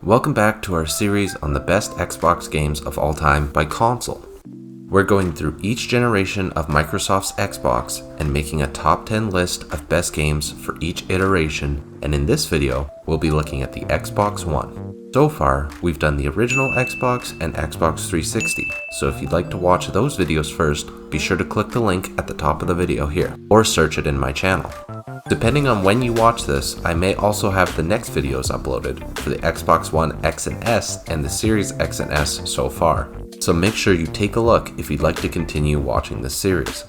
Welcome back to our series on the best Xbox games of all time by console. We're going through each generation of Microsoft's Xbox and making a top 10 list of best games for each iteration, and in this video, we'll be looking at the Xbox One. So far, we've done the original Xbox and Xbox 360, so if you'd like to watch those videos first, be sure to click the link at the top of the video here, or search it in my channel. Depending on when you watch this, I may also have the next videos uploaded for the Xbox One X and S and the Series X and S so far. So make sure you take a look if you'd like to continue watching this series.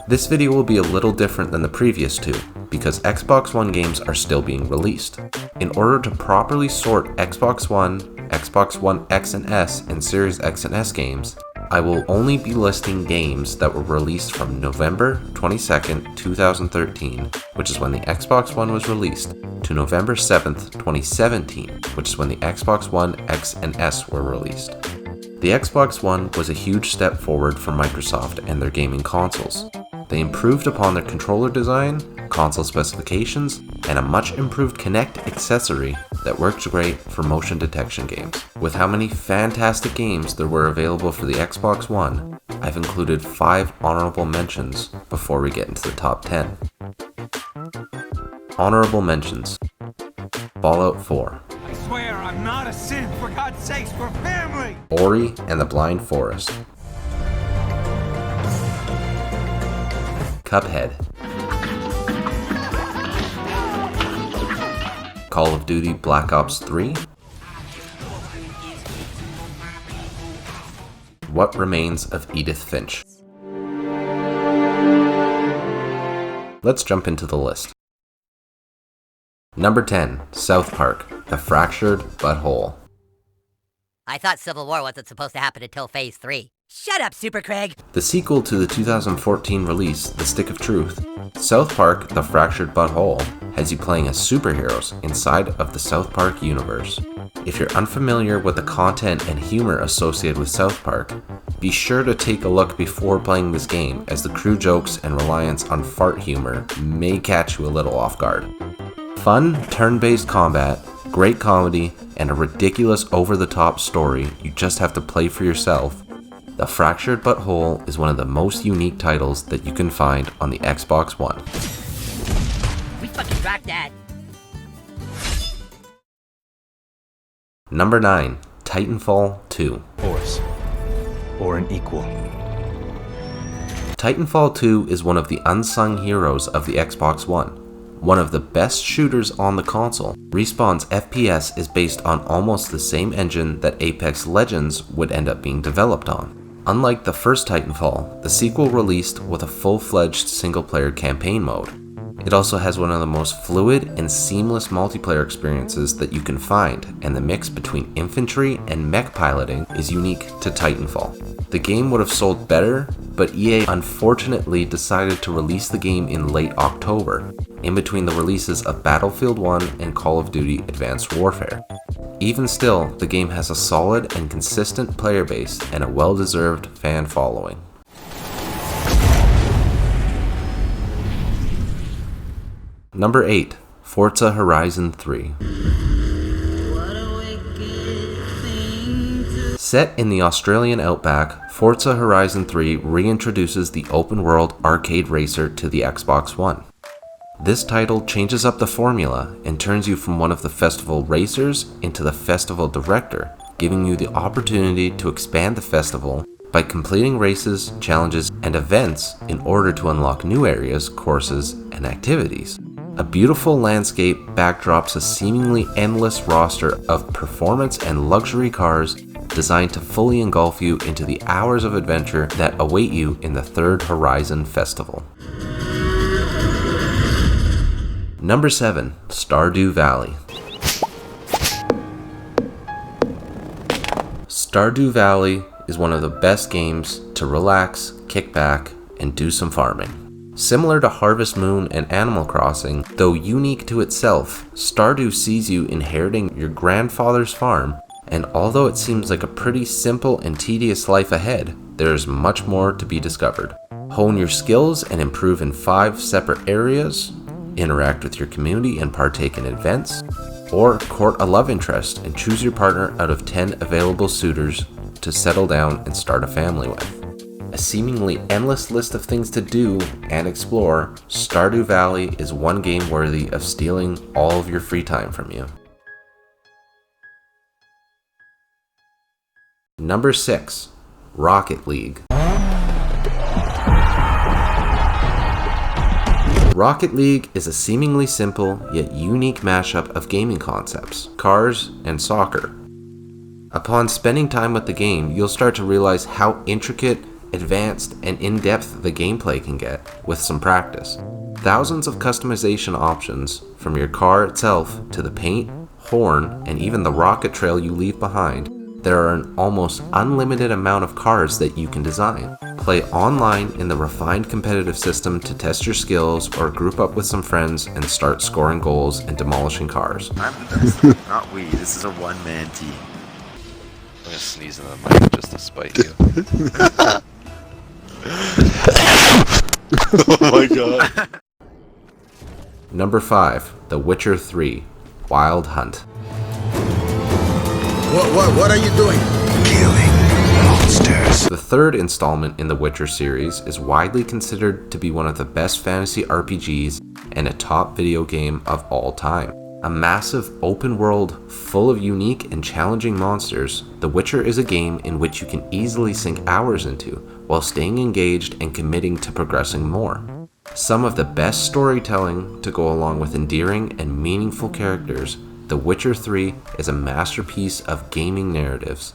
This video will be a little different than the previous two because Xbox One games are still being released. In order to properly sort Xbox One X and S, and Series X and S games, I will only be listing games that were released from November 22nd, 2013, which is when the Xbox One was released, to November 7th, 2017, which is when the Xbox One X and S were released. The Xbox One was a huge step forward for Microsoft and their gaming consoles. They improved upon their controller design, console specifications, and a much improved Kinect accessory that works great for motion detection games. With how many fantastic games there were available for the Xbox One, I've included 5 honorable mentions before we get into the top 10. Honorable mentions: Fallout 4, I swear I'm not a sin, for God's sakes, we're family! Ori and the Blind Forest, Cuphead, Call of Duty Black Ops 3, What Remains of Edith Finch. Let's jump into the list. Number 10, South Park, The Fractured But Whole. I thought Civil War wasn't supposed to happen until Phase 3. Shut up, Super Craig! The sequel to the 2014 release, The Stick of Truth, South Park, The Fractured But Whole has you playing as superheroes inside of the South Park universe. If you're unfamiliar with the content and humor associated with South Park, be sure to take a look before playing this game, as the crew jokes and reliance on fart humor may catch you a little off guard. Fun, turn-based combat, great comedy, and a ridiculous over-the-top story you just have to play for yourself, The Fractured But Whole is one of the most unique titles that you can find on the Xbox One. We fucking rocked that! Number 9, Titanfall 2. Force. Or an equal. Titanfall 2 is one of the unsung heroes of the Xbox One. One of the best shooters on the console. Respawn's FPS is based on almost the same engine that Apex Legends would end up being developed on. Unlike the first Titanfall, the sequel released with a full-fledged single-player campaign mode. It also has one of the most fluid and seamless multiplayer experiences that you can find, and the mix between infantry and mech piloting is unique to Titanfall. The game would have sold better, but EA unfortunately decided to release the game in late October, in between the releases of Battlefield 1 and Call of Duty Advanced Warfare. Even still, the game has a solid and consistent player base and a well-deserved fan following. Number 8, Forza Horizon 3. Set in the Australian outback, Forza Horizon 3 reintroduces the open-world arcade racer to the Xbox One. This title changes up the formula and turns you from one of the festival racers into the festival director, giving you the opportunity to expand the festival by completing races, challenges, and events in order to unlock new areas, courses, and activities. A beautiful landscape backdrops a seemingly endless roster of performance and luxury cars designed to fully engulf you into the hours of adventure that await you in the Third Horizon Festival. Number 7, Stardew Valley. Stardew Valley is one of the best games to relax, kick back, and do some farming. Similar to Harvest Moon and Animal Crossing, though unique to itself, Stardew sees you inheriting your grandfather's farm, and although it seems like a pretty simple and tedious life ahead, there is much more to be discovered. Hone your skills and improve in 5 separate areas, interact with your community and partake in events, Or court a love interest and choose your partner out of 10 available suitors to settle down and start a family with. A seemingly endless list of things to do and explore, Stardew Valley is one game worthy of stealing all of your free time from you. Number 6. Rocket League. Rocket League is a seemingly simple yet unique mashup of gaming concepts, cars, and soccer. Upon spending time with the game, you'll start to realize how intricate, advanced, and in-depth the gameplay can get with some practice. Thousands of customization options, from your car itself to the paint, horn, and even the rocket trail you leave behind. There are an almost unlimited amount of cars that you can design. Play online in the refined competitive system to test your skills, or group up with some friends and start scoring goals and demolishing cars. I'm the best. Not we. This is a one-man team. I'm gonna sneeze in the mic just to spite you. Oh my god. Number 5. The Witcher 3. Wild Hunt. What are you doing? Killing monsters. The third installment in the Witcher series is widely considered to be one of the best fantasy RPGs and a top video game of all time. A massive open world full of unique and challenging monsters, The Witcher is a game in which you can easily sink hours into while staying engaged and committing to progressing more. Some of the best storytelling to go along with endearing and meaningful characters, The Witcher 3 is a masterpiece of gaming narratives.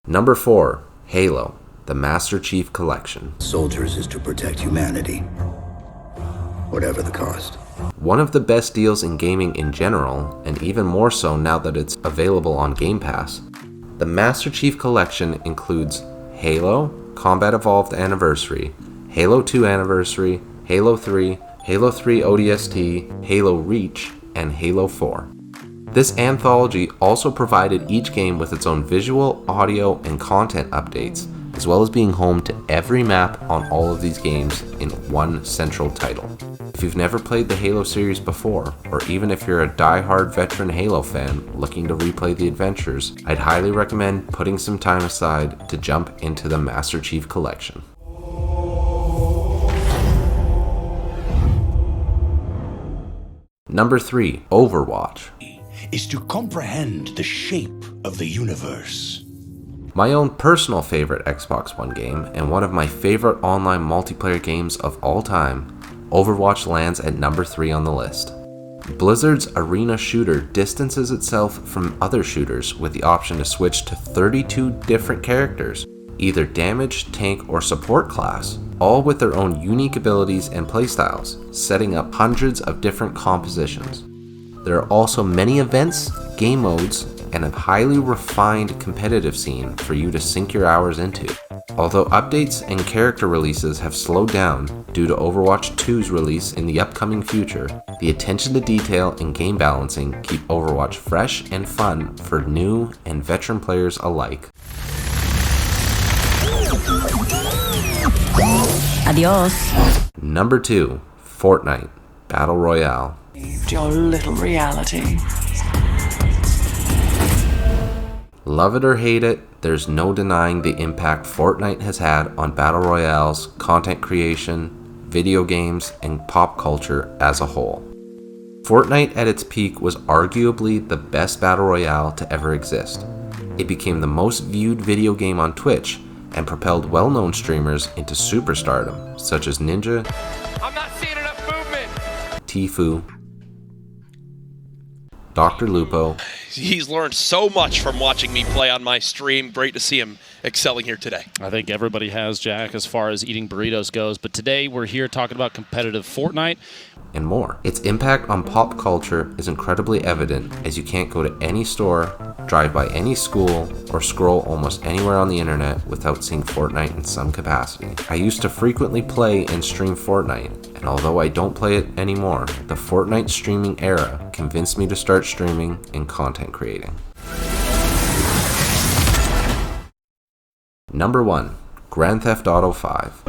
Number 4. Halo, the Master Chief Collection. Soldiers is to protect humanity, whatever the cost. One of the best deals in gaming in general, and even more so now that it's available on Game Pass. The Master Chief Collection includes Halo, Combat Evolved Anniversary, Halo 2 Anniversary, Halo 3, Halo 3 ODST, Halo Reach, and Halo 4. This anthology also provided each game with its own visual, audio, and content updates, as well as being home to every map on all of these games in one central title. If you've never played the Halo series before, or even if you're a die-hard veteran Halo fan looking to replay the adventures, I'd highly recommend putting some time aside to jump into the Master Chief Collection. Number 3. Overwatch. Is to comprehend the shape of the universe. My own personal favorite Xbox One game, and one of my favorite online multiplayer games of all time, Overwatch lands at number 3 on the list. Blizzard's arena shooter distances itself from other shooters with the option to switch to 32 different characters, either damage, tank, or support class, all with their own unique abilities and playstyles, setting up hundreds of different compositions. There are also many events, game modes, and a highly refined competitive scene for you to sink your hours into. Although updates and character releases have slowed down due to Overwatch 2's release in the upcoming future, the attention to detail and game balancing keep Overwatch fresh and fun for new and veteran players alike. Adios. Number 2. Fortnite Battle Royale. Your little reality. Love it or hate it, there's no denying the impact Fortnite has had on battle royales, content creation, video games, and pop culture as a whole. Fortnite at its peak was arguably the best battle royale to ever exist. It became the most viewed video game on Twitch and propelled well-known streamers into superstardom, such as Ninja, I'm not seeing enough movement. Tfue, Dr. Lupo, He's learned so much from watching me play on my stream. Great to see him excelling here today. I think everybody has, Jack, as far as eating burritos goes. But today we're here talking about competitive Fortnite. and more. Its impact on pop culture is incredibly evident, as you can't go to any store, drive by any school, or scroll almost anywhere on the internet without seeing Fortnite in some capacity. I used to frequently play and stream Fortnite, and although I don't play it anymore, the Fortnite streaming era convinced me to start streaming and content creating. Number 1. Grand Theft Auto 5.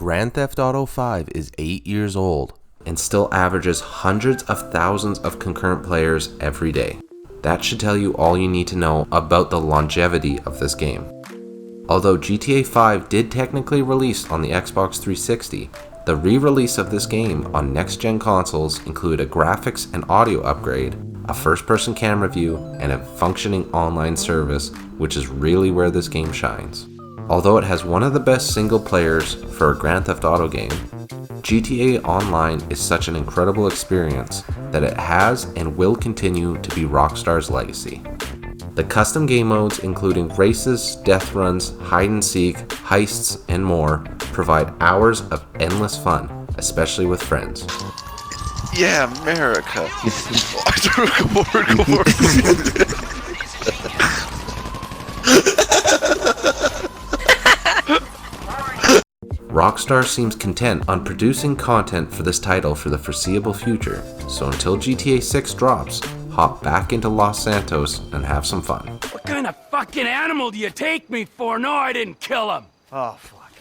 Grand Theft Auto 5 is 8 years old and still averages hundreds of thousands of concurrent players every day. That should tell you all you need to know about the longevity of this game. Although GTA 5 did technically release on the Xbox 360, the re-release of this game on next-gen consoles include a graphics and audio upgrade, a first-person camera view, and a functioning online service, which is really where this game shines. Although it has one of the best single players for a Grand Theft Auto game, GTA Online is such an incredible experience that it has and will continue to be Rockstar's legacy. The custom game modes, including races, death runs, hide and seek, heists, and more, provide hours of endless fun, especially with friends. Yeah, America. Rockstar seems content on producing content for this title for the foreseeable future, so until GTA 6 drops, hop back into Los Santos and have some fun. What kind of fucking animal do you take me for? No, I didn't kill him. Oh, fuck.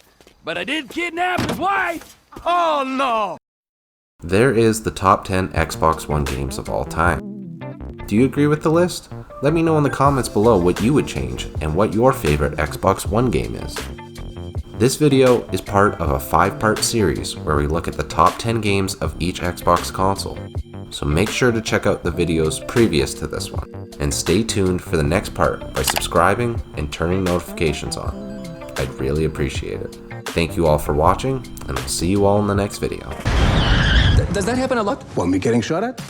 But I did kidnap his wife. Oh, no. There is the top 10 Xbox One games of all time. Do you agree with the list? Let me know in the comments below what you would change and what your favorite Xbox One game is. This video is part of a 5-part series where we look at the top 10 games of each Xbox console. So make sure to check out the videos previous to this one, and stay tuned for the next part by subscribing and turning notifications on. I'd really appreciate it. Thank you all for watching, and I'll see you all in the next video. Does that happen a lot? Want me getting shot at?